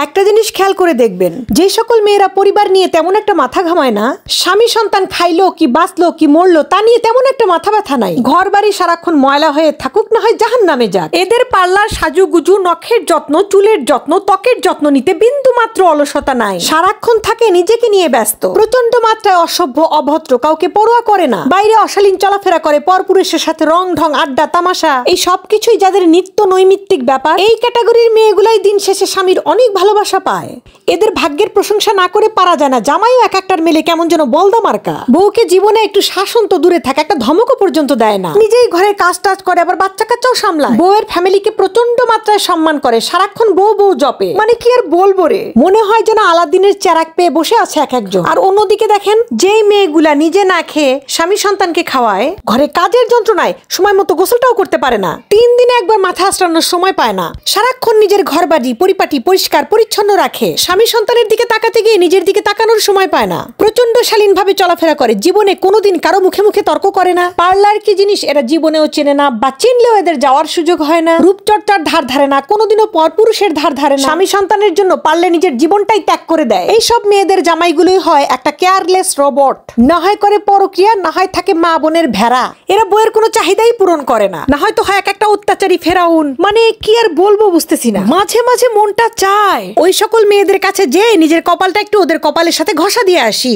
একটা জিনিস খেয়াল করে দেখবেন, যে সকল মেয়েরা পরিবার নিয়ে তেমন একটা মাথা ঘামায় না, স্বামী সন্তান খাইলো কি বাঁচলো কি মরলো তা নিয়ে তেমন একটা মাথা ব্যথা নাই, ঘর বাড়ি সারাক্ষণ ময়লা হয়ে থাকুক না হয় জাহান্নামে যাক, এদের পার্লার সাজুগুজু, নখের যত্ন, চুলের যত্ন, ত্বকের যত্ন নিতে বিন্দু মাত্র অলসতা নাই, সারাক্ষণ থাকে নিজেকে নিয়ে ব্যস্ত, প্রচন্ড মাত্রায় অসভ্য অভদ্র, কাউকে পরোয়া করে না, বাইরে অশালীন চলাফেরা করে, পরপুরুষের সাথে রং ঢং আড্ডা তামাশা, এই সবকিছুই যাদের নিত্য নৈমিত্তিক ব্যাপার, এই ক্যাটাগরির মেয়েগুলাই দিন শেষে স্বামীর অনেক ভালোবাসা পায়। এদের ভাগ্যের প্রশংসা না করে পারা যায় না, জামাইও এক একটার মেলে কেমন যেন বলদা মার্কা, বউকে জীবনে একটু শাসন তো দূরে থাকে, একটা ধমকও পর্যন্ত দেয় না, নিজেই ঘরের কাজ টাজ করে, আবার বাচ্চা কাচ্চাও সামলায়, বউয়ের ফ্যামিলিকে প্রচন্ড মাত্রায় সম্মান করে, সারাক্ষণ বউ বউ জপে, মানে কি আর বলবো রে, মনে হয় যেন আলাদিনের চেরাক পেয়ে বসে আছে এক একজন। আর অন্যদিকে দেখেন, যেই মেয়েগুলা নিজে না খেয়ে স্বামী সন্তানকে খাওয়ায়, ঘরে কাজের যন্ত্রণায় সময় মতো গোসলটাও করতে পারে না, 3 দিনে একবার মাথা আঁচড়ানোর সময় পায় না, সারাক্ষণ নিজের ঘর বাড়ি পরিপাটি পরিষ্কার পরিচ্ছন্ন রাখে, স্বামী সন্তানের দিকে তাকাতে গিয়ে নিজের দিকে তাকানোর সময় পায় না, প্রচন্ড শালীন ভাবে চলাফেরা করে, জীবনে কোনোদিন কারো মুখে মুখে তর্ক করে না, পার্লার কি জিনিস এরা জীবনেও চেনে না, বা চিনলেও এদের যাওয়ার সুযোগ হয় না, রূপচর্চার ধার ধারে না, কোনোদিনও পরপুরুষের ধার ধারে না, স্বামী সন্তানের জন্য পারলে নিজের জীবনটাই ত্যাগ করে দেয়। এইসব মেয়েদের জামাইগুলোই হয় একটা কেয়ারলেস রোবট, না হয় করে পরকিয়া, না হয় থাকে মা বোনের ভেড়া, এরা বইয়ের কোনো চাহিদাই পূরণ করে না, না হয়তো হয় এক একটা অত্যাচারী ফেরাউন, মানে কি আর বলবো বুঝতেছি না। মাঝে মাঝে মনটা চায় ওই সকল মেয়েদের কাছে যে নিজের কপালটা একটু ওদের কপালের সাথে ঘষা দিয়ে আসি।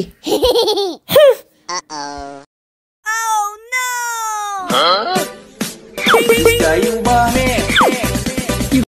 Oh no!